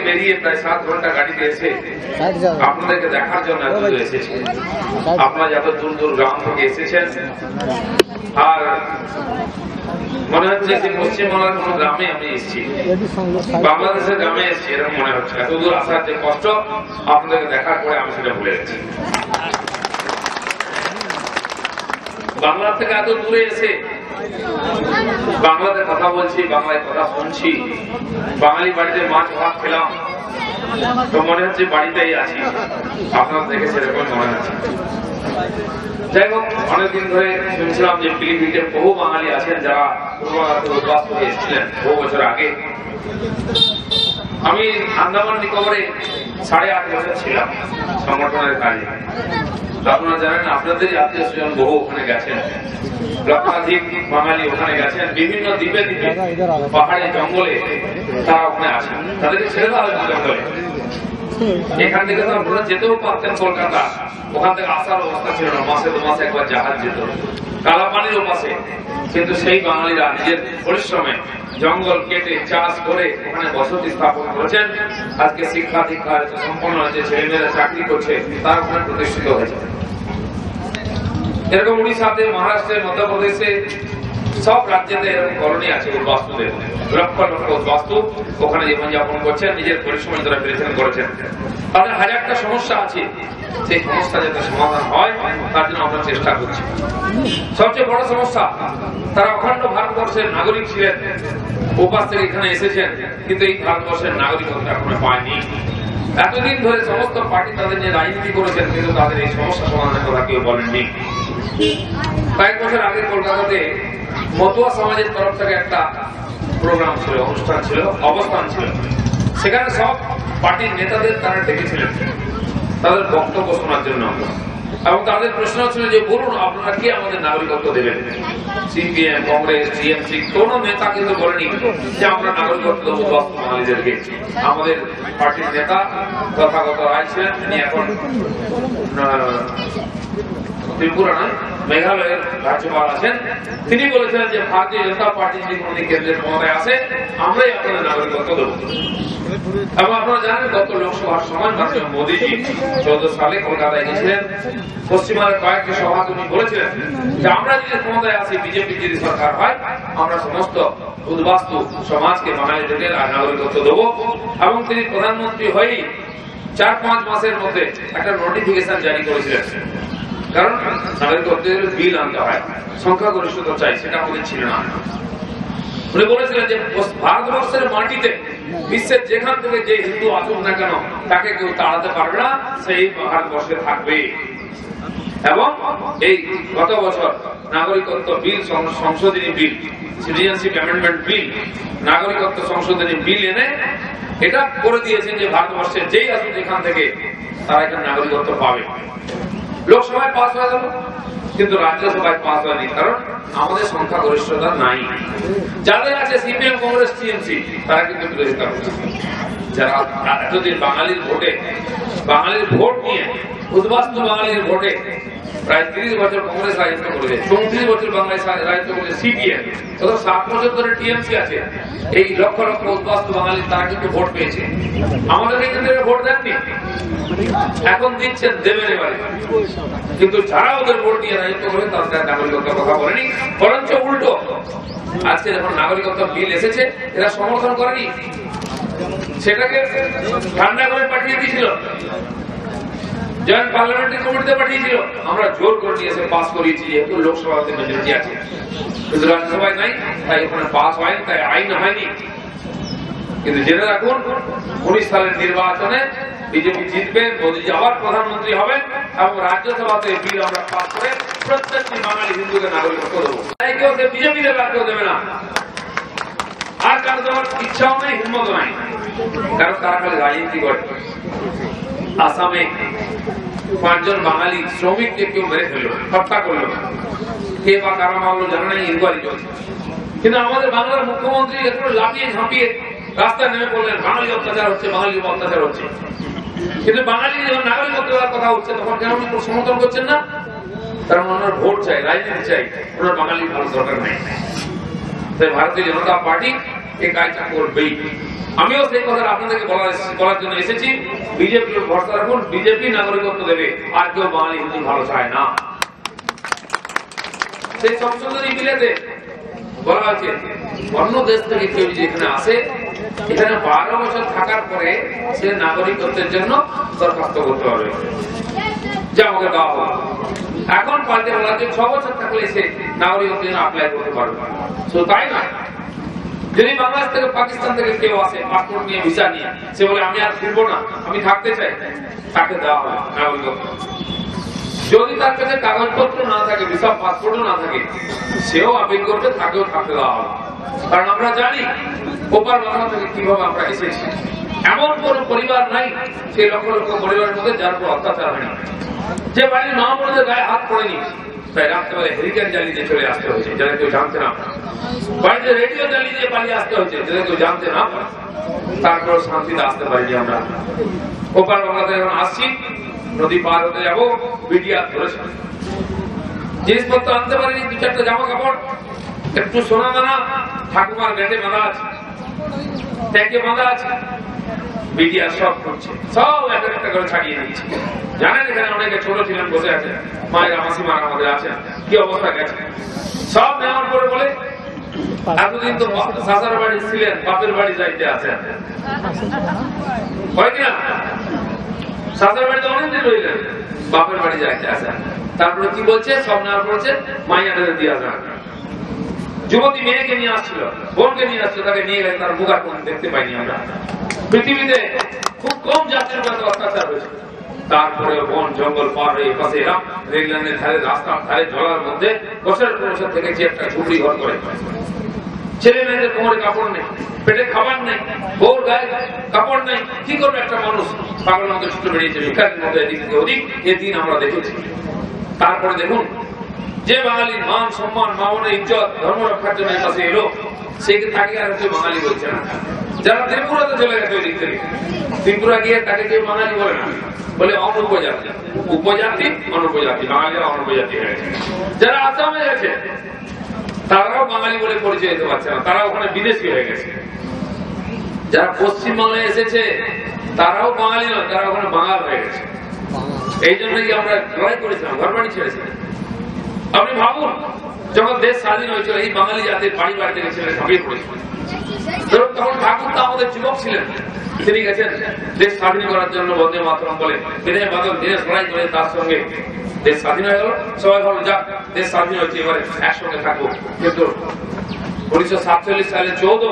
বেরিয়ে প্রায় 7 ঘন্টা গাড়িতে এসে আপনাদেরকে দেখার জন্য এত এসেছি। আপনারা যত দূর দূর গ্রাম থেকে এসেছেন, আর মনে হচ্ছে যে পশ্চিমবঙ্গের কোন গ্রামে আমি এসেছি, বাংলাদেশের গ্রামে এসেছি এরকম মনে হচ্ছে। এত দূর আসার যে কষ্ট আপনাদেরকে দেখার পরে আমি সেটা ভুলে গেছি। বাংলা থেকে এত দূরে এসে বাংলাতে কথা বলছি, বাংলায় কথা শুনছি, বাঙালি বাড়িতে মাছ ভাত খেলাম, তো মনে হচ্ছে বাড়িতেই আছি। আপনার থেকে সেরকম মনে হচ্ছে। যাই হোক, অনেকদিন ধরে শুনছিলাম যে পিলিভিটে বহু বাঙালি আছেন যারা উদ্বাস্তু হয়ে এসেছিলেন বহু বছর আগে। আমি আন্দামান নিকোবরে 8.5 বছর ছিলাম সংগঠনের কাজে। আপনারা জানেন আপনাদেরই আত্মীয় স্বজন বহু ওখানে গেছেন, লক্ষাধিক বাঙালি ওখানে গেছেন, বিভিন্ন দ্বীপে দ্বীপে পাহাড়ে জঙ্গলে তারা ওখানে আসেন। তাদেরকে ছেড়ে দেওয়া হয়েছে জঙ্গলে। এখান থেকে তো আপনারা যেতেও পারতেন কলকাতা, ওখান থেকে আসার অবস্থা ছিল না, মাসে 2 মাসে একবার জাহাজ যেত কালাপানির ওপাশে। কিন্তু সেই বাঙালিরা নিজের পরিশ্রমে জঙ্গল কেটে চাষ করে ওখানে বসতি স্থাপন করেছেন। আজকে শিক্ষা দীক্ষা সম্পন্ন হয়েছে, ছেলেমেয়েরা চাকরি করছে, তারা ওখানে প্রতিষ্ঠিত হয়েছে। এরকম উড়িষ্যাতে, মহারাষ্ট্রে, মধ্যপ্রদেশে সব রাজ্যেতে এরকম কলোনি আছে উদ্বাস্তুদের। লক্ষ লক্ষ উদ্বাস্তু ওখানে জীবনযাপন করছেন, নিজের পরিশ্রমে তারা পেরেছেন করেছেন। তাদের হাজারটা সমস্যা আছে, সেই সমস্যা যাতে সমাধান হয় তার জন্য আমরা চেষ্টা করছি। সবচেয়ে বড় সমস্যা, তারা অখণ্ড ভারতবর্ষের নাগরিক ছিলেন, উপাস থেকে এখানে এসেছেন, কিন্তু এই ভারতবর্ষের নাগরিকত্ব এখনো পায়নি। এতদিন ধরে সমস্ত পার্টি তাদের নিয়ে রাজনীতি করেছেন, কিন্তু তাদের এই সমস্যা সমাধানের কথা কেউ বলেননি। কয়েক বছর আগে কলকাতাতে মতুয়া সমাজের তরফ থেকে একটা প্রোগ্রাম ছিল, অনুষ্ঠান ছিল, অবস্থান ছিল। সেখানে সব পার্টির নেতাদের তারা ডেকেছিলেন তাদের বক্তব্য শোনার জন্য, এবং তাদের প্রশ্ন ছিল যে বলুন আপনারা কি আমাদের নাগরিকত্ব দেবেন। সিপিএম, কংগ্রেস, টিএমসি কোন নেতা কিন্তু বলেনি যে আমরা নাগরিকত্ব দেবো বাঙালিদেরকে। আমাদের পার্টির নেতা তথাগত রায় ছিলেন, তিনি এখন ত্রিপুরা নয় মেঘালয়ের রাজ্যপাল আছেন। তিনি বলেছিলেন যে ভারতীয় জনতা পার্টি যদি কোনদিন কেন্দ্রের ক্ষমতায় আসে আমরাই আপনাদের নাগরিকত্ব দেব। এবং আপনারা জানেন গত লোকসভার সময় মাননীয় মোদীজি 14 সালে কলকাতায় গেছিলেন। পশ্চিমবঙ্গের কয়েকটি সভা তিনি বলেছিলেন যে আমরা যদি ক্ষমতায় আসি, বিজেপি যদি সরকার হয়, আমরা সমস্ত উদ্বাস্তু সমাজকে বাঙালিদেরকে নাগরিকত্ব দেব। এবং তিনি প্রধানমন্ত্রী হয়েই 4-5 মাসের মধ্যে একটা নোটিফিকেশন জারি করেছিলেন। কারণ নাগরিকত্বের বিল আনতে হয়, সংখ্যাগরিষ্ঠতা চাই, সেটা আমাদের ছিল না। উনি বলেছিলেন যে ভারতবর্ষের মাটিতে বিশ্বের যেখান থেকে যে হিন্দু আসুক না কেন তাকে কেউ তাড়াতে পারবে না, সেই ভারতবর্ষে থাকবে। এবং এই গত বছর নাগরিকত্ব বিল সংশোধনী বিল, সিটিজেনশিপ অ্যামেন্ডমেন্ট বিল, নাগরিকত্ব সংশোধনী বিল এনে এটা করে দিয়েছেন যে ভারতবর্ষের যেই আসুক যেখান থেকে তারা এখানে নাগরিকত্ব পাবে। লোকসভায় পাস হয়ে গেল, কিন্তু রাজ্যসভায় পাস হয়নি, কারণ আমাদের সংখ্যাগরিষ্ঠতা নাই। যাদের আছে সিপিএম, কংগ্রেস, টিএমসি, তারা কিন্তু বিরোধিতা করছে। যারা এতদিন বাঙালির ভোটে, বাঙালির ভোট নিয়ে, উদ্বাস্তু বাঙালির ভোটে প্রায় 30 বছর কংগ্রেস রাজত্ব করেছে, 34 বছর বাংলাদেশ রাজত্ব করেছে সিপিএম, 7 বছর ধরে টিএমসি আছে। এই লক্ষ লক্ষ উদ্বাস্তু বাঙালি তারা কিন্তু ভোট পেয়েছে। আমাদের কিন্তু ভোট দেননি, এখন দিচ্ছেন, দেবেন এবারে। কিন্তু যারা ওদের ভোট নিয়ে রাজত্ব করেন তাদের নাগরিকত্বের কথা বলেনি, বরঞ্চ উল্টো আজকে যখন নাগরিকত্ব বিল এসেছে এরা সমর্থন করেনি, সেটাকে ঠান্ডা করে পাঠিয়ে দিয়েছিল, জয়েন্ট পার্লামেন্টারি কমিটিতে পাঠিয়েছিল। আমরা জোর করে নিয়ে এসে পাস করিয়েছি, যেহেতু লোকসভাতে মেজরিটি আছে, কিন্তু রাজ্যসভায় নাই, তাই ওখানে পাস হয়নি, তাই আইন হয়নি। কিন্তু জেনে রাখুন 19 সালের নির্বাচনে বিজেপি জিতবে, মোদীজি আবার প্রধানমন্ত্রী হবেন, এবং রাজ্যসভাতে বিল আমরা পাস করে প্রত্যেকটি বাঙালি হিন্দুকে নাগরিকত্ব দেবো। তাই কেউ বিজেপি দেবে, আর কেউ দেবে না। আর কারো দেওয়ার ইচ্ছাও নেই, হিম্মত নাই, কারণ তারা খালি রাজনীতি করে। আসামে 5 জন বাঙালি শ্রমিককে কেউ মেরে ফেলল, হত্যা করলো, কে বা কারা মারলো জানা নেই, ইনকোয়ারি চলছে। কিন্তু আমাদের বাংলার মুখ্যমন্ত্রী একটু লাফিয়ে ঝাঁপিয়ে রাস্তায় নেমে পড়লেন, বাঙালি অত্যাচার হচ্ছে, বাঙালি অত্যাচার হচ্ছে। কিন্তু বাঙালি যখন নাগরিকত্ব দেওয়ার কথা হচ্ছে তখন কেন উনি সমর্থন করছেন না? কারণ ওনার ভোট চাই, রাজনীতি চাই, ওনার বাঙালি ভালো দরকার নেই। তাই ভারতীয় জনতা পার্টি এই কাজটা করবেই। আমিও সেই কথা আপনাদেরকে বলার জন্য এসেছি। বিজেপির ভরসা রাখুন, বিজেপি নাগরিকত্ব দেবে, আর কেউ বাঙালি হিন্দু ভালো চায় না। সেই সংশোধনী বিলেতে বলা আছে অন্য দেশ থেকে কেউ যদি এখানে আসে, এখানে 12 বছর থাকার পরে সে নাগরিকত্বের জন্য দরখাস্ত করতে হবে, যা আমাকে দেওয়া হবে। এখন পাল্টে বলা যে 6 বছর থাকলে সে নাগরিকত্বের জন্য অ্যাপ্লাই করতে পারবে। শুধু তাই না, যদি বাংলাদেশ থেকে পাকিস্তান থেকে কেউ আসে পাসপোর্ট নিয়ে, ভিসা নিয়ে, সে বলে আমি আর ফিরবো না, আমি থাকতে চাই, তাকে দেওয়া হবে নাগরিকত্ব। যদি তার কাছে কাগজপত্র না থাকে, ভিসা পাসপোর্টও না থাকে, সেও আপিল করবে, তাকেও থাকতে দেওয়া হবে। কারণ আমরা জানি ওপার বাংলা থেকে কিভাবে আমরা এসেছি। এমন কোন পরিবার নাই সেই লক্ষ লক্ষ পরিবারের মধ্যে যার উপর অত্যাচার হয়নি, যে বাড়ির মা বোনদের গায়ে হাত পড়েনি, তাই রাত্রেবেলা হেরিকেন জ্বালিয়ে দিয়ে চলে আসতে হয়েছে, যারা কেউ জানতে না। বাড়িতে রেডিও জ্বালিয়ে দিয়ে পালিয়ে আসতে হয়েছে, যারা কেউ জানতে না। তারপর শান্তিতে আসতে পারিনি আমরা। ওপার বাংলাতে যখন আসছি, নদী পার হতে যাবো, বিডিআর ধরেছে, জিনিসপত্র আনতে পারিনি, 2-4টা জামা কাপড়, একটু সোনা দানা ঠাকুমার গেটে বাঁধা আছে, ট্যাঙ্কে বাঁধা আছে, বিডিআর সব করছে, সব একটা করে ছাড়িয়ে দিচ্ছে। জানেন এখানে অনেকে ছোট ছিলেন, বসে আছে, মায়েরা মাসিমারা আমাদের আছেন, কি অবস্থা গেছে। সব নেওয়ার পরে বলে এতদিন তো শাশুর বাড়ি ছিলেন, বাপের বাড়ি যাইতে আছেন, হয় কিনা? শাশুর বাড়িতে অনেকদিন রইলেন, বাপের বাড়ি যাইতে আছেন। তারপরে কি বলছে, সব নেওয়ার বলছে মাইয়াদের দিয়ে আসেন। যুবতী মেয়েকে নিয়ে আসছিল, বোনকে নিয়ে আসছিল, তাকে নিয়ে গেছে, তার মুখ আর কোন দেখতে পাইনি আমরা। পৃথিবীতে খুব কম জাতির উপর অত্যাচার হয়েছে। তারপরে বন জঙ্গল পার হয়ে পাশে এলাম, রেললাইনের ধারে, রাস্তার ধারে, জলার মধ্যে বছরের পর বছর থেকেছি একটা ঝুপড়ি ঘর করে। ছেলে মেয়েদের কোমরে কাপড় নেই, পেটে খাবার নেই, বউর গায়ে কাপড় নেই, কি করবে একটা মানুষ? পাগল মতো ছুটে বেরিয়েছে ভিখারির মতো এদিক থেকে ওদিক, এদিন আমরা দেখেছি। তারপরে দেখুন, যে বাঙালির মান সম্মান, মা বোনের ইজ্জত, ধর্ম রক্ষার জন্য কাছে এলো, সে তাকে আর কেউ বাঙালি বলছে না। যারা ত্রিপুরাতে চলে গেছে ওই দিক থেকে, ত্রিপুরা গিয়ে তাকে কেউ বাঙালি বলে না, বলে অনুপজাতি। উপজাতি, অনুপজাতি, বাঙালিরা অনুপজাতি হয়ে গেছে। যারা আসামে গেছে তারাও বাঙালি বলে পরিচয় দিতে পারছে না, তারা ওখানে বিদেশি হয়ে গেছে। যারা পশ্চিমবাংলায় এসেছে তারাও বাঙালি নয়, তারা ওখানে বাঙাল হয়ে গেছে। এই জন্যই আমরা লড়াই করেছিলাম, ঘর বাড়ি ছেড়েছিলাম। আপনি ভাবুন, যখন দেশ স্বাধীন হয়েছিল, এই বাঙালি জাতির বাড়ি বাড়ি থেকে ছেলে ঝাঁপিয়ে পড়েছিল। তখন ঠাকুর তো আমাদের যুবক ছিলেন, তিনি গেছেন দেশ স্বাধীন করার জন্য, বন্দে মাতরম বলে বিনয় বাদল দিনেশ লড়াই করে, তার সঙ্গে দেশ স্বাধীন হয়ে গেল। সবাই ভাবলো যাক দেশ স্বাধীন হয়েছে, এবারে একসঙ্গে থাকবো। কিন্তু 1947 সালে 14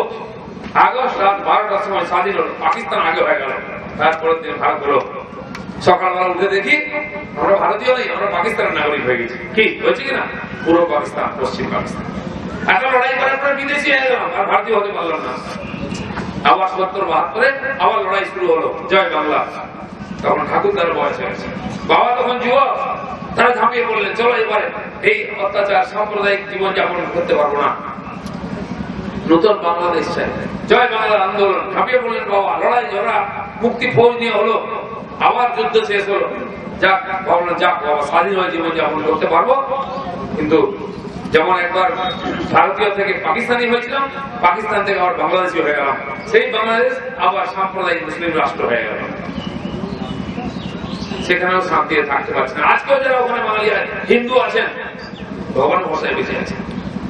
আগস্ট রাত 12টার সময় স্বাধীন হলো, পাকিস্তান আগে হয়ে গেল। তারপরের দিন ভারত হলো। সকালবেলা উঠে দেখি আমরা ভারতীয় নেই, আমরা পাকিস্তানের নাগরিক হয়ে গেছি। কি হয়েছে কিনা? পূর্ব পাকিস্তান, পশ্চিম পাকিস্তান। এখন লড়াই করার পরে বিদেশি হয়ে গেলাম, আর ভারতীয় হতে পারলাম না। আবার 70-72 আবার লড়াই শুরু হলো, জয় বাংলা। তখন ঠাকুর তার বয়স হয়েছে, বাবা তখন যুবক, তারা ঝাঁপিয়ে পড়লেন, চলো এবারে এই অত্যাচার সাম্প্রদায়িক জীবনযাপন করতে পারবো না, নতুন বাংলাদেশ চাই, জয় বাংলার আন্দোলন। ঝাঁপিয়ে পড়লেন বাবা, লড়াই ঝগড়া, মুক্তি ফৌজ নিয়ে হলো, আবার যুদ্ধ শেষ হলো। যাক ভাবলাম, যাক বাবা স্বাধীন হয়ে জীবনযাপন করতে পারবো। কিন্তু যেমন একবার ভারতীয় থেকে পাকিস্তানি হয়েছিলাম, পাকিস্তান থেকে আবার বাংলাদেশি হয়ে গেলাম, সেই বাংলাদেশ আবার সাম্প্রদায়িক মুসলিম রাষ্ট্র হয়ে গেল। সেখানেও শান্তিতে থাকতে পারছে না। আজকেও যারা ওখানে বাঙালি হিন্দু আছেন, ভগবান বসায় বেঁচে আছে।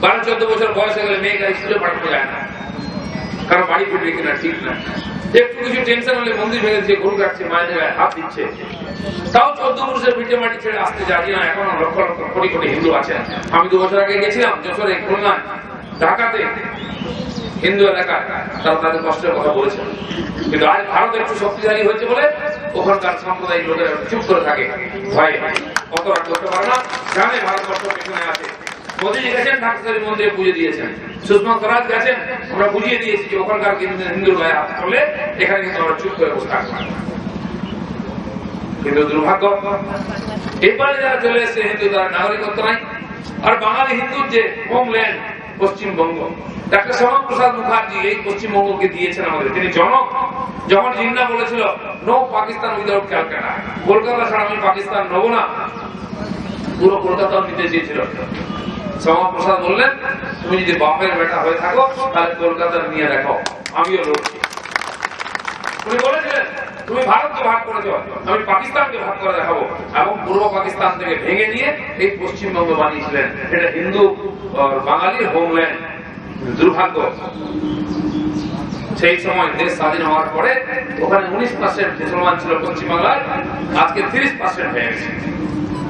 12-14 বছর বয়স হয়ে গেলে মেয়েকে স্কুলে পাঠানো যায় না, কারণ বাড়ি ফিরবে কিনা ঠিক না। একটু কিছু টেনশন হলে মন্দির ভেঙে দিচ্ছে, গরু কাটছে, মায়ের গায়ে হাত দিচ্ছে, তাও 14 বছরের ভিটে মাটি ছেড়ে আসতে যাচ্ছি না। এখন লক্ষ লক্ষ কোটি কোটি হিন্দু আছে। আমি 2 বছর আগে গেছিলাম যশোরে, খুলনায়, ঢাকাতে, হিন্দু এলাকায়, তারা তাদের কষ্টের কথা বলেছেন। কিন্তু আজ ভারত একটু শক্তিশালী হয়েছে বলে ওখানকার সাম্প্রদায়িক লোকেরা চুপ করে থাকে, ভয়ে অতটা করতে পারে না, জানে ভারতবর্ষ পেছনে আছে। মোদীজি গেছেন ঢাকেশ্বরী মন্দিরে পুজো দিয়েছেন, সুষমা স্বরাজ গেছেন, আমরা বুঝিয়ে দিয়েছি যে ওখানকার হিন্দুর গায়ে হাত করলে এখানে কিন্তু আমরা চুপ করে বসে থাকবো। কিন্তু দুর্ভাগ্য, এরপরে যারা চলে এসছে হিন্দু, তারা নাগরিকত্ব নাই। আর বাঙালি হিন্দুর যে হোমল্যান্ড পশ্চিমবঙ্গ, ডাক্তার শ্যামাপ্রসাদ মুখার্জি এই পশ্চিমবঙ্গকে দিয়েছেন আমাদের। তিনি জনক। যখন জিন্না বলেছিল নো পাকিস্তান উইদাউট ক্যালকাটা, কলকাতা ছাড়া আমি পাকিস্তান নেবো না, পুরো কলকাতাও নিতে চেয়েছিল। শ্যামাপ্রসাদ বললেন, তুমি যদি বাপের বেটা হয়ে থাকো তাহলে কলকাতা নিয়ে দেখো, আমিও লড়ছি। উনি বলেছিলেন তুমি ভারতকে ভাগ করেছ, আমি পাকিস্তানকে ভাগ করে দেখাবো, এবং পূর্ব পাকিস্তান থেকে ভেঙে নিয়ে এই পশ্চিমবঙ্গ বানিয়েছিলেন। এটা হিন্দু বাঙালির হোমল্যান্ড। দুর্ভাগ্য, সেই সময় দেশ স্বাধীন হওয়ার পরে ওখানে 19% মুসলমান ছিল পশ্চিমবাংলায়, আজকে 30% হয়ে গেছে।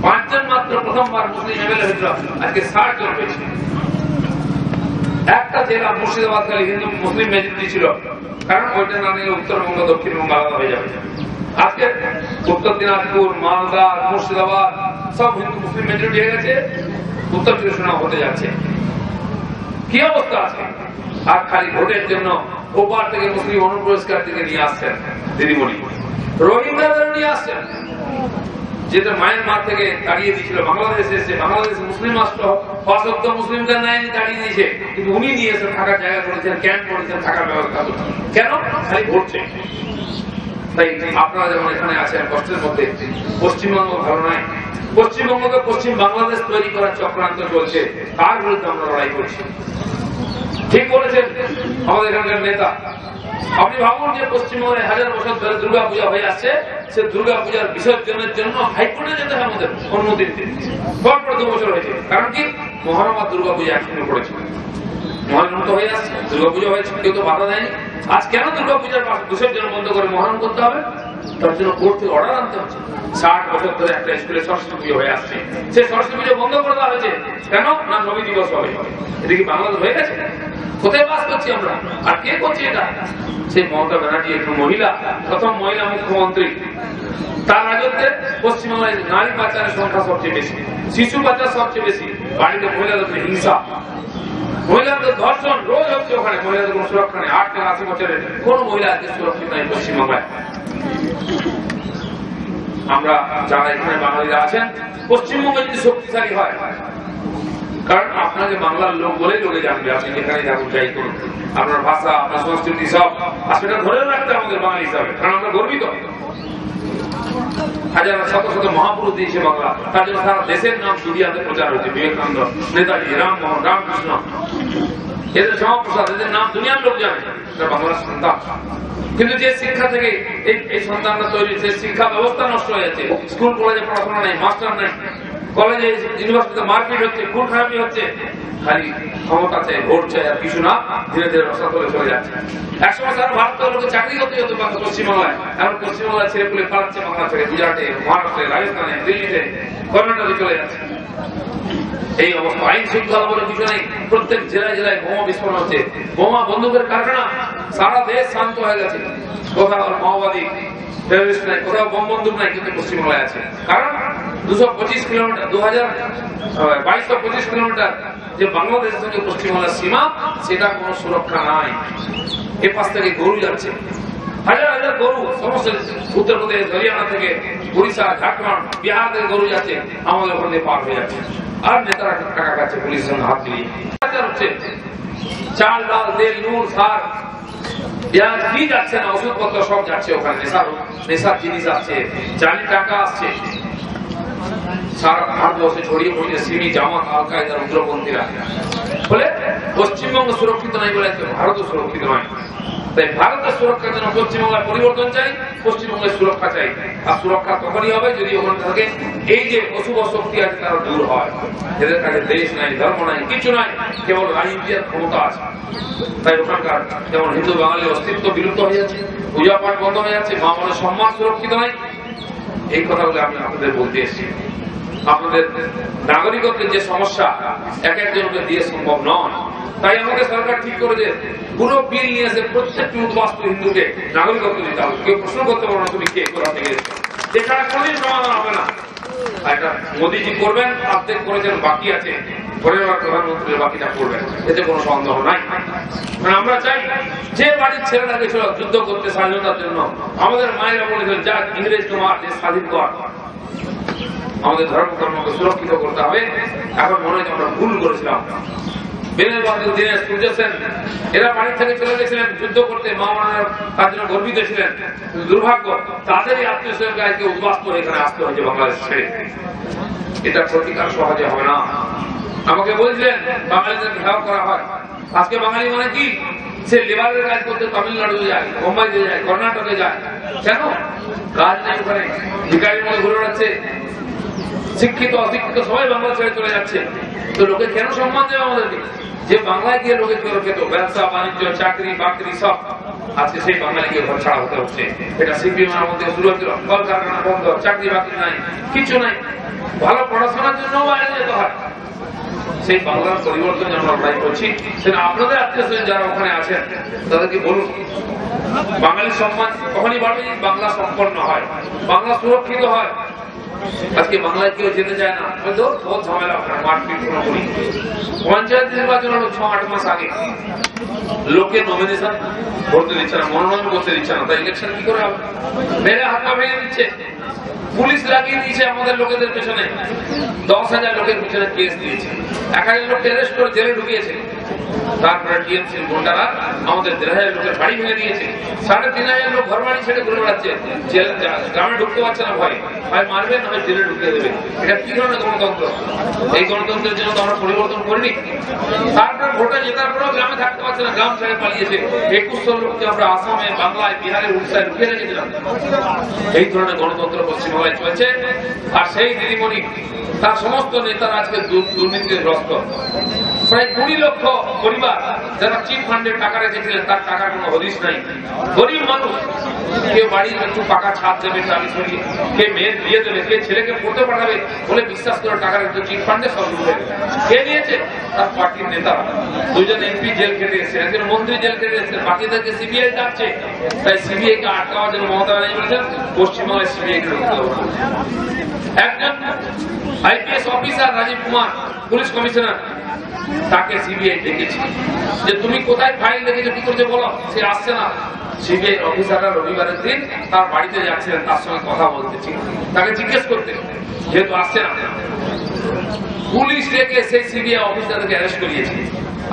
5 জন মাত্র প্রথমবার মুসলিম এমএলএ হয়েছিল, আজকে 60 জন হয়েছে। একটা জেলা মুর্শিদাবাদ খালি হিন্দু মুসলিম মেজরিটি ছিল, কারণ ওইটা না নিলে উত্তরবঙ্গ দক্ষিণবঙ্গ আলাদা হয়ে যাবে। আজকে উত্তর দিনাজপুর, মালদা, মুর্শিদাবাদ সব হিন্দু মুসলিম মেজরিটি হয়ে গেছে, উত্তর ত্রিপুরা হতে যাচ্ছে। কি অবস্থা আছে? আর খালি ভোটের জন্য ওপার থেকে মুসলিম অনুপ্রবেশকার থেকে নিয়ে আসছেন দিদিমণি, রোহিঙ্গাদের নিয়ে আসছেন, যেটা মায়ানমার থেকে তাড়িয়ে দিয়েছিল বাংলাদেশে এসে, বাংলাদেশ মুসলিম রাষ্ট্র অসত্য মুসলিমদের নাই তাড়িয়ে দিয়েছে, কিন্তু উনি নিয়ে এসে থাকার জায়গা করেছেন, ক্যাম্প করেছেন, থাকার ব্যবস্থা করেছেন। কেন? খালি ভোটছে। তাই আপনারা যেমন এখানে আছেন কষ্টের মধ্যে, পশ্চিমবঙ্গ ভালো নয়। পশ্চিমবঙ্গকে পশ্চিম বাংলাদেশ তৈরি করার চক্রান্ত চলছে, তার বিরুদ্ধে আমরা লড়াই করছি। ঠিক বলেছেন আমাদের এখানকার নেতা। আপনি ভাবুন যে পশ্চিমবঙ্গে 1000 বছর ধরে দুর্গা পূজা হয়ে আসছে, সে দুর্গা পূজার বিসর্জনের জন্য হাইকোর্টে যেতে হয় আমাদের অনুমতি দিতে। পরপর 2 বছর হয়েছে। কারণ কি? মহরম আর দুর্গা পূজা একসঙ্গে পড়েছিল। মহরম তো হয়ে আসছে, দুর্গা পূজা হয়েছে, কেউ তো বাধা দেয়নি। আজ কেন দুর্গা পূজার বিসর্জন বন্ধ করে মহরম করতে হবে? তার জন্য কোর্ট থেকে অর্ডার আনতে হচ্ছে। 60 বছর ধরে একটা স্কুলে সরস্বতী পুজো হয়ে আসছে, সেই সরস্বতী পুজো বন্ধ করে দেওয়া হয়েছে। কেন? না নবী দিবস হবে। এটা কি বাংলাদেশ হয়ে গেছে? কোথায় বাস করছি আমরা? আর কে করছে এটা? সেই মমতা ব্যানার্জি, একটু মহিলা, প্রথম মহিলা মুখ্যমন্ত্রী। তার রাজত্বে পশ্চিমবাংলায় নারী পাচারের সংখ্যা সবচেয়ে বেশি, শিশু পাচার সবচেয়ে বেশি, বাড়িতে মহিলাদের হিংসা, মহিলাদের ধর্ষণ রোজ হচ্ছে। ওখানে মহিলাদের কোন সুরক্ষা নেই। 8 থেকে 80 বছরের কোন মহিলা আজকে সুরক্ষিত নেই পশ্চিমবাংলায়। আমরা যারা এখানে বাঙালিরা আছেন, পশ্চিমবঙ্গ যদি শক্তিশালী হয়, কারণ আপনাকে বাংলার লোক বলেই লোকে জানবে, আপনি যেখানে যাবেন যাই করুন, আপনার ভাষা, আপনার সংস্কৃতি সব, আর সেটা ধরে রাখতে আমাদের বাঙালি হিসাবে, কারণ আমরা গর্বিত। হাজার শত শত মহাপুরুষ দিয়েছে বাংলা, তার জন্য সারা দেশের নাম দুনিয়াতে প্রচার হয়েছে। বিবেকানন্দ, নেতাজি, রামমোহন, রামকৃষ্ণ, এদের শ্যামাপ্রসাদ, এদের নাম দুনিয়ার লোক জানে, বাংলার সন্তান। কিন্তু যে শিক্ষা থেকে এই সন্তানরা তৈরি, সে শিক্ষা ব্যবস্থা নষ্ট হয়ে যাচ্ছে। স্কুল কলেজে পড়াশোনা নেই, মাস্টার নেই, কলেজে ইউনিভার্সিটিতে মারপিট হচ্ছে, খুন খারাপি হচ্ছে, খালি ক্ষমতা চাই, ভোট চাই, আর কিছু না। ধীরে ধীরে রসাতলে চলে যাচ্ছে। একসময় সারা ভারতের লোকে চাকরি করতে যেত পশ্চিমবাংলায়, এখন পশ্চিমবাংলায় ছেলে পুলে পালাচ্ছে বাংলা থেকে, গুজরাটে, মহারাষ্ট্রে, রাজস্থানে, দিল্লিতে, কর্ণাটকে চলে যাচ্ছে। এই অবস্থা, আইন শৃঙ্খলা বলে কিছু নেই। প্রত্যেক জেলায় জেলায় বোমা বিস্ফোরণ হচ্ছে, বোমা বন্দুকের কারখানা। সারা দেশ শান্ত হয়ে গেছে, কোথাও মাওবাদী টেররিস্ট নাই, কোথাও বোম বন্দুক নাই, কিন্তু পশ্চিমবাংলায় আছে। কারণ 225 কিলোমিটার, 2225 কিলোমিটার যে বাংলাদেশের সঙ্গে পশ্চিমবাংলার সীমা, সেটা কোনো সুরক্ষা নাই। এ পাশ থেকে গরু যাচ্ছে, হাজার হাজার গরু, সমস্ত উত্তরপ্রদেশ, হরিয়ানা থেকে, উড়িষ্যা, ঝাড়খণ্ড, বিহার থেকে গরু যাচ্ছে, আমাদের ওখানে পার হয়ে যাচ্ছে। আর নেতারা টাকা খাচ্ছে পুলিশের সঙ্গে হাত মিলিয়ে। হচ্ছে চাল, ডাল, তেল, নুন, সার, কি যাচ্ছে না, ওষুধপত্র সব যাচ্ছে ওখানে। নেশার জিনিস আসছে, জালি টাকা আসছে, সারা ভারতবর্ষে ছড়িয়ে পড়ছে সিমি, জামাত, আল কায়দার উগ্রপন্থীরা। ফলে পশ্চিমবঙ্গ সুরক্ষিত নাই বলে ভারতও সুরক্ষিত নয়। তাই ভারতের সুরক্ষার জন্য পশ্চিমবঙ্গের পরিবর্তন চাই, পশ্চিমবঙ্গের সুরক্ষা চাই। আর সুরক্ষা তখনই হবে যদি ওখান থেকে এই যে অশুভ শক্তি আছে তারা দূর হয়। এদের কাছে দেশ নাই, ধর্ম নাই, কিছু নাই, কেবল রাজনীতির ক্ষমতা আছে। তাই ওখানকার যেমন হিন্দু বাঙালির অস্তিত্ব বিলুপ্ত হয়ে যাচ্ছে, পূজা পাঠ বন্ধ হয়ে যাচ্ছে, মা মনের সম্মান সুরক্ষিত নাই। এই কথাগুলো আমি আপনাদের বলতে এসেছি। আপনাদের নাগরিকত্বের যে সমস্যা এক একজনকে দিয়ে সম্ভব নয়, তাই আমাদের সরকার ঠিক করেছে পুরো বিল নিয়ে এসে প্রত্যেকটি উদ্বাস্তু হিন্দুকে নাগরিকত্ব দিতে হবে। কেউ প্রশ্ন করতে পারো না তুমি কে, কোথা থেকে এসেছো, এছাড়া কোনদিন সমাধান হবে না। এটা মোদীজি করবেন, অর্ধেক করেছেন, বাকি আছে পরের বার প্রধানমন্ত্রীর বাকিটা করবেন, এতে কোনো সন্দেহ নাই। কারণ আমরা চাই যে বাড়ির ছেলেরা গেছিল যুদ্ধ করতে স্বাধীনতার জন্য, আমাদের মায়েরা বলেছেন যা ইংরেজ তোমার দেশ স্বাধীন কর। আমাদের ধর্মকে সুরক্ষিত করতে হবে। এখন মনে হচ্ছে আমরা ভুল করেছিলাম। বেনের বাদল, দিনের সূর্য সেন, এরা বাড়ি থেকে চলে গেছিলেন যুদ্ধ করতে, মা বোনেরা তার জন্য গর্বিত ছিলেন। দুর্ভাগ্য, তাদেরই আত্মীয় স্বজনকে আজকে উদ্বাস্ত এখানে আসতে হয়েছে বাংলাদেশ ছেড়ে। এটা প্রতিকার সহজে হবে না। আমাকে বলছিলেন বাঙালিদের ঘেরাও করা হয়। আজকে বাঙালি মানে কি? সে লেবারের কাজ করতে তামিলনাড়ু যায়, মুম্বাইতে যায়, কর্ণাটকে যায়। কেন? কাজ নেই ওখানে, ভিখারির মধ্যে ঘুরে বেড়াচ্ছে। শিক্ষিত অশিক্ষিত সবাই বাংলা ছেড়ে চলে যাচ্ছে। তো লোকে কেন সম্মান দেবে আমাদেরকে? যে বাংলায় গিয়ে লোকে খেত, ব্যবসা বাণিজ্য চাকরি বাকরি সব, আজকে সেই বাঙালিকে ঘর ছাড়া হতে হচ্ছে। এটা সিপিএমের মধ্যে শুরু হচ্ছিল, কলকারখানা বন্ধ, চাকরি বাকরি নাই, কিছু নাই, ভালো পড়াশোনার জন্য বাইরে যেতে হয়। সেই বাংলার পরিবর্তন আমরা লড়াই করছি। সেটা আপনাদের আত্মীয় যারা ওখানে আছেন তাদেরকে বলুন, বাঙালির সম্মান তখনই বাড়বে বাংলা সম্পন্ন হয়, বাংলা সুরক্ষিত হয়। আজকে বাংলায় কেউ যেতে চায় না, হয়তো বহুত ঝামেলা, মারপিট করি। পঞ্চায়েত নির্বাচন হলো 6-8 মাস আগে, লোকে নমিনেশন করতে দিচ্ছে না, মনোনয়ন করতে দিচ্ছে না, তাই ইলেকশন কি করে হবে? মেরে হাত পা ভেঙে দিচ্ছে, পুলিশ লাগিয়ে দিয়েছে আমাদের লোকেদের পেছনে, 10,000 লোকের পিছনে কেস দিয়েছে, 1,000 লোককে অ্যারেস্ট করে জেলে ঢুকিয়েছে। তারপরে টিএমসি গুন্ডারা আমাদের 1,500 লোকের বাড়ি ভেঙে দিয়েছে, 3,500 লোক ঘর বাড়ি ছেড়ে ঘুরে বেড়াচ্ছে, গ্রামে ঢুকতে পারছে না, ভয় হয় মারবে না হয় জেলে ঢুকিয়ে দেবে। এটা কি ধরনের গণতন্ত্র? এই গণতন্ত্রের জন্য তো আমরা পরিবর্তন করিনি। তারপর ভোটে জেতার পরেও গ্রামে থাকতে পারছে না, গ্রাম ছেড়ে পালিয়েছে। 2100 লোককে আমরা আসামে, বাংলায়, বিহারে, উড়িষ্যায় ঢুকিয়ে রেখেছিলাম। এই ধরনের গণতন্ত্র পশ্চিমবাংলায় চলছে। আর সেই দিদিমণি তার সমস্ত নেতারা আজকে দুর্নীতিগ্রস্ত। প্রায় 20 লক্ষ পরিবার যারা চিট ফান্ডের টাকা রেখেছিলেন, তার টাকার কোনো হদিশ নাই। গরিব মানুষ, কেউ বাড়ির একটু পাকা ছাদ দেবে, টালি ছড়িয়ে, কে মেয়ের বিয়ে দেবে, কে ছেলেকে পড়তে পাঠাবে বলে বিশ্বাস করে টাকা রেখে চিট ফান্ডে সব ঢুকে কে নিয়েছে? তার পার্টির নেতারা। 2জন এমপি জেল খেটে এসেছে, একজন মন্ত্রী জেল খেটে এসেছে, বাকিদেরকে সিবিআই ডাকছে। তাই সিবিআই কে আটকাওয়ার জন্য মমতা ব্যানার্জি বলেছেন পশ্চিমবঙ্গের সিবিআই কে ঢুকতে হবে। একজন IPS officer Rajeev Kumar, police commissioner, তাকে সিবিআই ডেকেছে যে তুমি কোথায় ফাইল দেখেছো, কি করছে বলো। সে আসছে না। সিবিআই অফিসাররা রবিবারের দিন তার বাড়িতে যাচ্ছিলেন, তার সঙ্গে কথা বলতেছি, তাকে জিজ্ঞেস করতে, যেহেতু আসছে না। পুলিশ ডেকে সেই সিবিআই অফিসারকে অ্যারেস্ট করিয়েছে।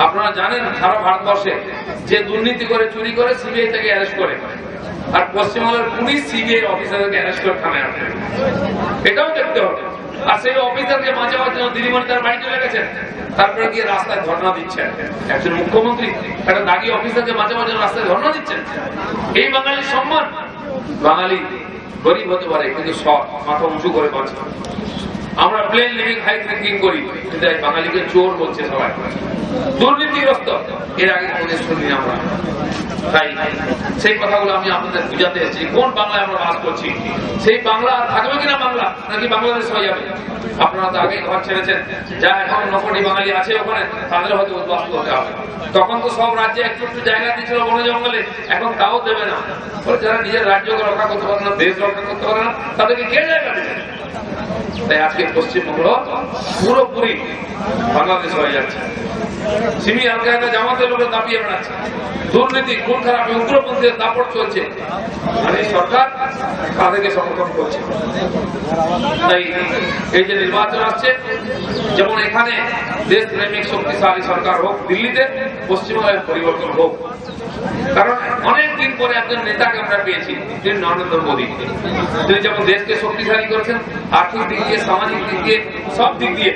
আপনারা জানেন সারা ভারতবর্ষে যে দুর্নীতি করে, চুরি করে, সিবিআই থেকে অ্যারেস্ট করে। আর পশ্চিমবঙ্গের পুলিশ সিবিআই অফিসারকে অ্যারেস্ট করে থানায় আনবে, এটাও দেখতে হবে। আর সেই অফিসারকে বাঁচাবার জন্য দিদিমণি তার বাড়ি চলে গেছেন, তারপরে গিয়ে রাস্তায় ধর্ণা দিচ্ছেন। একজন মুখ্যমন্ত্রী একটা দাগি অফিসারকে বাঁচাবার জন্য রাস্তায় ধর্ণা দিচ্ছেন। এই বাঙালির সম্মান। বাঙালি গরিব হতে পারে, কিন্তু সব মাথা উঁচু করে বাঁচে। আমরা প্লেন লিভিং হাই থিঙ্কিং করি, কিন্তু বাঙালিকে চোর বলছে সবাই, দুর্নীতিগ্রস্ত। এর আগে কোনদিন শুনিনি আমরা। তাই সেই কথাগুলো আমি আপনাদের বুঝাতে এসেছি। কোন বাংলায় আমরা বাস করছি, সেই বাংলা থাকবে কিনা বাংলা, নাকি বাংলাদেশ হয়ে যাবে? আপনারা তো আগেই ঘর ছেড়েছেন, যা এখন 9 কোটি বাঙালি আছে ওখানে, তাদের হয়তো উদ্বাস্তু হতে হবে। তখন তো সব রাজ্যে একটু একটু জায়গা দিচ্ছিল বনে জঙ্গলে, এখন তাও দেবে না। যারা নিজের রাজ্যকে রক্ষা করতে পারে না, দেশ রক্ষা করতে পারে না, তাদেরকে কে জায়গা দেবে? তাই আজকে পশ্চিমবঙ্গ পুরোপুরি বাংলাদেশ হয়ে যাচ্ছে। সিমি আল কায়দা জামাতের লোকের দাপিয়ে বেড়াচ্ছে, দুর্নীতি, খুন খারাপ, উগ্রপন্থীর দাপট চলছে, আর এই সরকার তাদেরকে সমর্থন করছে। তাই এই যে নির্বাচন আসছে, যেমন এখানে দেশ প্রেমিক শক্তিশালী সরকার হোক, দিল্লিতে পশ্চিমবঙ্গের পরিবর্তন হোক। কারণ অনেকদিন পরে একজন নেতাকে আমরা পেয়েছি, তিনি নরেন্দ্র মোদী। তিনি যেমন দেশকে শক্তিশালী করেছেন, আর্থিক দিক দিয়ে, সামাজিক দিক দিয়ে, সব দিক দিয়ে,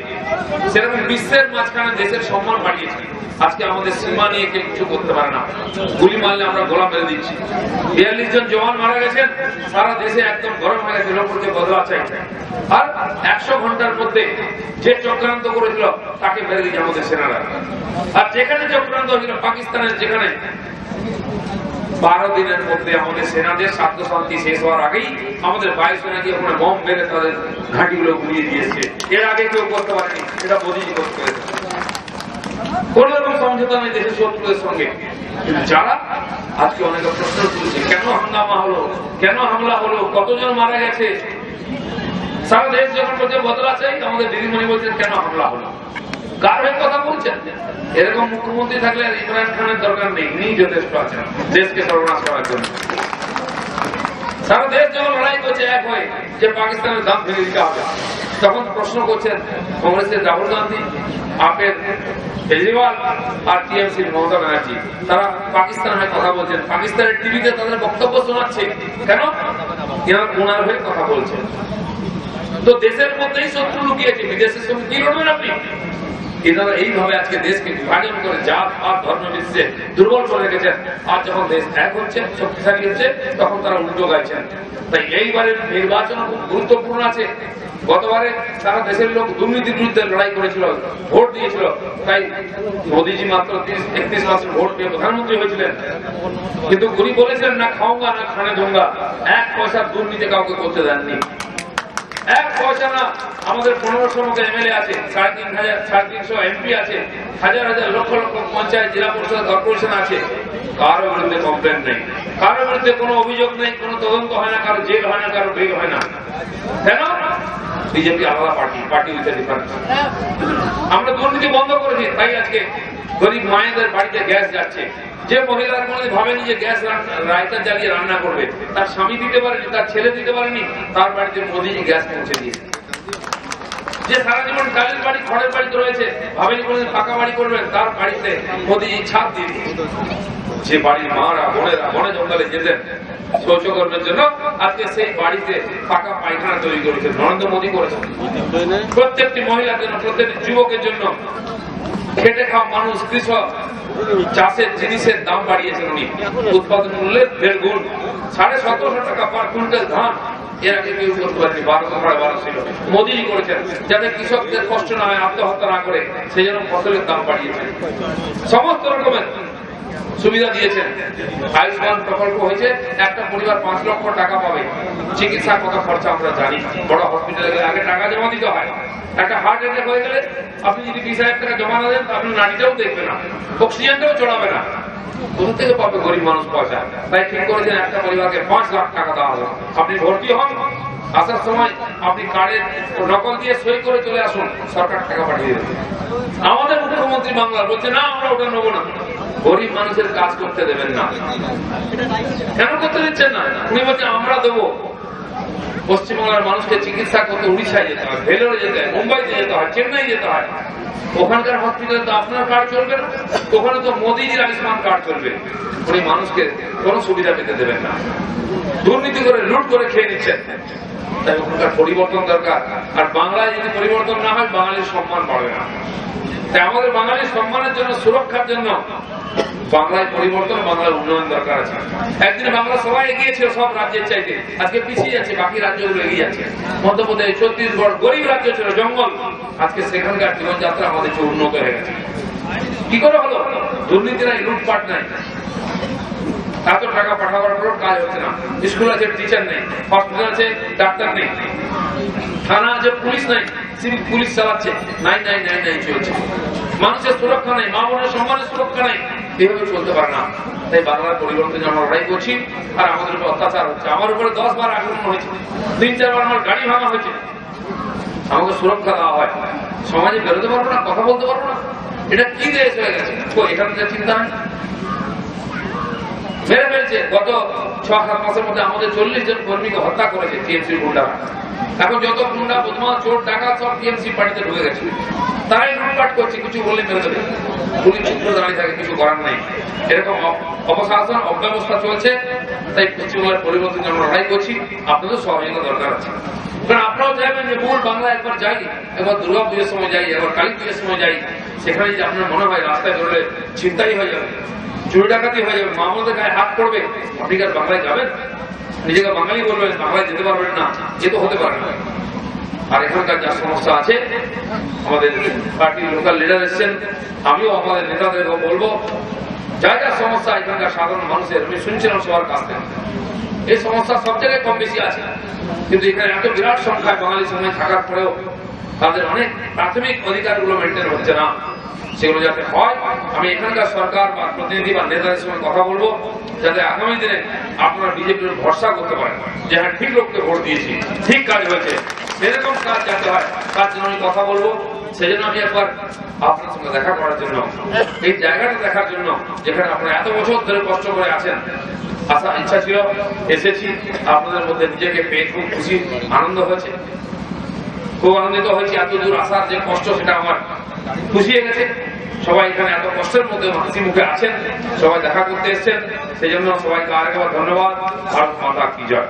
সেরকম বিশ্বের মাঝখানে দেশের সম্মান বাড়িয়েছে। আজকে আমাদের সীমা নিয়ে কেউ কিছু করতে পারে না, গুলি মারলে আমরা গোলা মেরে দিচ্ছি। 42 জন জওয়ান মারা গেছেন, সারা দেশে একদম গরম হয়ে গেছে, লোককে বদলা চাই। আর 100 ঘন্টার মধ্যে যে চক্রান্ত করেছিল তাকে মেরে দিয়েছে আমাদের সেনারা। আর যেখানে চক্রান্ত হয়েছিল পাকিস্তানের, যেখানে 12 দিনের মধ্যে আমাদের সেনাদের স্বার্থ শান্তি শেষ হওয়ার আগেই আমাদের বায়ুসেনা গিয়ে ওখানে বম মেরে তাদের ঘাঁটিগুলো গুলিয়ে দিয়েছে। এর আগে কেউ করতে পারেনি, এটা মোদীজি করতে পেরেছে। কোন রকম সমঝোতা নেই দেশের শত্রুদের সঙ্গে। যারা আজকে অনেকে প্রশ্ন তুলছে, কেন হাঙ্গামা হলো, কেন হামলা হলো, কতজন মারা গেছে, সারা দেশ যখন বলছে বদলা চাই, আমাদের দিদিমণি বলছেন কেন হামলা হলো, কার হয়ে কথা বলছেন? এরকম মুখ্যমন্ত্রী থাকলে ইমরান খানের দরকার নেই, ইনি যথেষ্ট আছেন দেশকে সর্বনাশ করার জন্য। সারা দেশ যখন লড়াই করছে এক হয়ে যে পাকিস্তানের দাম ভেঙে দিতে হবে, তখন প্রশ্ন করছেন কংগ্রেসের রাহুল গান্ধী, আপের কেজরিওয়াল আর টিএমসির মমতা ব্যানার্জি। তারা পাকিস্তানের হয়ে কথা বলছেন, পাকিস্তানের টিভিতে তাদের বক্তব্য শোনাচ্ছে। কেন? এরা ওনার হয়ে কথা বলছেন। তো দেশের মধ্যেই শত্রু লুকিয়েছে, বিদেশের সঙ্গে কি লড়বেন আপনি? এনারা এইভাবে আজকে দেশকে বিভাজন করে জাত আর ধর্ম ভিত্তিতে দুর্বল করে রেখেছেন। আর যখন দেশ এক হচ্ছে, শক্তিশালী হচ্ছে, তখন তারা উল্টো গাইছেন। তাই এইবারের নির্বাচন খুব গুরুত্বপূর্ণ আছে। গতবারে সারা দেশের লোক দুর্নীতির বিরুদ্ধে লড়াই করেছিল, ভোট দিয়েছিল। তাই মোদীজি মাত্র 31% ভোট পেয়ে প্রধানমন্ত্রী হয়েছিলেন। কিন্তু উনি বলেছিলেন না খাওঙ্গা না খানে দোঙ্গা, 1 পয়সা দুর্নীতি কাউকে করতে দেননি। 1 পয়সা না। আমাদের 1500 মতো এমএলএ আছে, 350 এমপি আছে, হাজার হাজার লক্ষ লক্ষ পঞ্চায়েত, জেলা পরিষদ, কর্পোরেশন আছে। কারো বিরুদ্ধে কমপ্লেন নেই, কারো বিরুদ্ধে কোনো অভিযোগ নেই, কোনো তদন্ত হয় না, কারো জেল হয় না, কারো বেল হয় না। কেন? বিজেপি আলাদা পার্টি উইথ ডিফারেন্স। আমরা দুর্নীতি বন্ধ করেছি, তাই আজকে গরিব মায়েদের বাড়িতে গ্যাস যাচ্ছে। যে মহিলার মনে ভাবেনি যে গ্যাস রায়তা জ্বালিয়ে রান্না করবে, তার স্বামী দিতে পারেনি, তার ছেলে দিতে পারেনি, তার বাড়িতে মোদীজি গ্যাস পৌঁছে দিয়েছে। যে সারা জীবন টালির বাড়ি, খড়ের বাড়িতে রয়েছে, ভাবেনি কোনদিন পাকা বাড়ি করবেন, তার বাড়িতে মোদীজি ছাদ দিয়ে দিয়েছে। যে বাড়ির মারা বোনেরা বনে জঙ্গলে যেতেন শৌচকর্মের জন্য, আজকে সেই বাড়িতে পাকা পায়খানা তৈরি করেছে নরেন্দ্র মোদী করেছেন। প্রত্যেকটি মহিলার জন্য, প্রত্যেকটি যুবকের জন্য, খেটে খাওয়া মানুষ, কৃষক, চাষের জিনিসের দাম বাড়িয়েছেন উনি, উৎপাদন মূল্যের 1.5 গুণ। 1750 টাকা পার কুইন্টাল ধান এর আগে কেউ করতে পারেনি, 1200 ছিল। মোদীজি করেছেন যাতে কৃষকদের কষ্ট না হয়, আত্মহত্যা না করে, সেই জন্য ফসলের দাম বাড়িয়েছেন। সমস্ত রকমের সুবিধা দিয়েছেন। আয়ুষ্মান প্রকল্প হয়েছে, একটা পরিবার 5 লক্ষ টাকা পাবে। চিকিৎসা কত খরচা আমরা জানি, বড় হসপিটালে গেলে আগে টাকা জমা দিতে হয়। একটা হার্ট অ্যাটাক হয়ে গেলে আপনি যদি 20,000 টাকা জমা না দেন, আপনি নাড়িটাও দেখবে না, অক্সিজেনটাও চড়াবে না। কোথা থেকে পাবে গরিব মানুষ পয়সা? তাই ঠিক করেছেন একটা পরিবারকে 5 লাখ টাকা দেওয়া হবে। আপনি ভর্তি হন, আসার সময় আপনি কার্ডের নকল দিয়ে সই করে চলে আসুন, সরকার টাকা পাঠিয়ে দেবে। আমাদের মুখ্যমন্ত্রী বাংলার বলছে না, আমরা ওটা নেবো না। গরিব মানুষের কাজ করতে দেবেন না। কেন করতে দিচ্ছেন না? উনি বলছেন আমরা দেবো। পশ্চিমবাংলার মানুষকে চিকিৎসা করতে উড়িষ্যায় যেতে হয়, ভেলোরে যেতে হয়, মুম্বাইতে যেতে হয়, চেন্নাই যেতে হয়। ওখানকার হসপিটালে তো আপনার কার্ড চলবে না, ওখানে তো মোদীজির আয়ুষ্মান কার্ড চলবে। উনি মানুষকে কোনো সুবিধা পেতে দেবেন না, দুর্নীতি করে লুট করে খেয়ে নিচ্ছেন। তাই ওখানকার পরিবর্তন দরকার। আর বাংলায় যদি পরিবর্তন না হয়, বাঙালির সম্মান বাড়বে না। তাই আমাদের বাঙালির সম্মানের জন্য, সুরক্ষার জন্য বাংলায় পরিবর্তন, বাংলার উন্নয়ন দরকার আছে। একদিন বাংলা সবাই এগিয়েছিল সব রাজ্যের চাইতে, আজকে পিছিয়ে যাচ্ছে, বাকি রাজ্যগুলো এগিয়ে যাচ্ছে। মধ্যপ্রদেশ, ছত্তিশগড় গরিব রাজ্য ছিল, জঙ্গল, আজকে সেখানকার জীবনযাত্রা আমাদের চেয়ে উন্নত হয়ে গেছে। কি করে হলো? দুর্নীতি নাই, লুটপাট নাই। এত টাকা পাঠাবার পর কাজ হচ্ছে না। স্কুল আছে, টিচার নেই, হসপিটাল আছে, ডাক্তার নেই, থানা আছে, পুলিশ নাই, সিভিক পুলিশ চালাচ্ছে, 999 চলছে। মানুষের সুরক্ষা নেই, মা বোনের সম্মানের সুরক্ষা নেই। এভাবে চলতে পারে না। তাই বাংলার পরিবর্তনে আমরা লড়াই করছি। আর আমাদের উপর অত্যাচার হচ্ছে। আমার উপরে 10 বার আক্রমণ হয়েছে, 3-4 বার আমার গাড়ি ভাঙা হয়েছে। আমাকে সুরক্ষা দেওয়া হয়, সমাজে বেরোতে পারবো না, কথা বলতে পারবো না। এটা কি দেশ হয়ে গেছে? এখানে চিন্তা হয়, মেরে ফেলছে। গত 6-7 মাসের মধ্যে আমাদের 40 জন কর্মীকে হত্যা করেছে টিএমসি গুন্ডারা। এখন যত গুন্ডা, বদমাশ, চোর, ডাকাত সব টিএমসি পার্টিতে ঢুকে গেছে। তারাই লুটপাট করছে, কিছু বললে মেরে দেবে। পুলিশ চুপ দাঁড়িয়ে থাকে, কিছু করার নাই। এরকম অপশাসন, অব্যবস্থা চলছে। তাই পশ্চিমবঙ্গের পরিবর্তন আমরা লড়াই করছি। আপনাদের সহযোগিতা দরকার আছে। কারণ আপনারাও চাইবেন যে মূল বাংলা একবার যাই, একবার দুর্গা পুজোর সময় যাই, একবার কালী পুজোর সময় যাই। সেখানে যে আপনার মনে হয় রাস্তায় ধরলে চিন্তাই হয়ে যাবে, চুরি ডাকাতি হয়ে যাবে, মা বোনদের গায়ে হাত পড়বে। আপনি কি আর বাংলায় যাবেন? নিজেকে বাঙালি বলবেন, বাংলায় যেতে পারবেন না, এ তো হতে পারে না। আর এখানকার যা সমস্যা আছে, আমাদের পার্টির লোকাল লিডার এসছেন, আমিও আমাদের নেতাদেরকে বলবো, যা যা সমস্যা এখানকার সাধারণ মানুষের, আমি শুনছিলাম সবার কাছ থেকে, এই সমস্যা সব জায়গায় কম বেশি আছে। কিন্তু এখানে এত বিরাট সংখ্যায় বাঙালি সময় থাকার পরেও তাদের অনেক প্রাথমিক অধিকারগুলো মেনটেন হচ্ছে না। সেগুলো যাতে হয়, আমি এখানকার সরকার বা প্রতিনিধি বা নেতাদের সঙ্গে কথা বলবো, যাতে আগামী দিনে আপনারা বিজেপির ভরসা করতে পারেন যে হ্যাঁ, ঠিক লোককে ভোট দিয়েছি, ঠিক কাজ হয়েছে, সেরকম কাজ যাতে হয় তার জন্য আমি কথা বলবো। সেজন্য আমি একবার আপনার সঙ্গে দেখা করার জন্য, এই জায়গাটা দেখার জন্য, যেখানে আপনারা এত বছর ধরে কষ্ট করে আছেন, আসার ইচ্ছা ছিল, এসেছি। আপনাদের মধ্যে নিজেকে পেয়ে খুব খুশি, আনন্দ হয়েছে, খুব আনন্দিত হয়েছি। এত দূর আসার যে কষ্ট, সেটা আমার খুশি হয়ে গেছে। সবাই এখানে এত কষ্টের মধ্যে হাসি মুখে আছেন, সবাই দেখা করতে এসছেন, সেই জন্য সবাইকে আরেকবার ধন্যবাদ। ভারত মাতা কি জয়।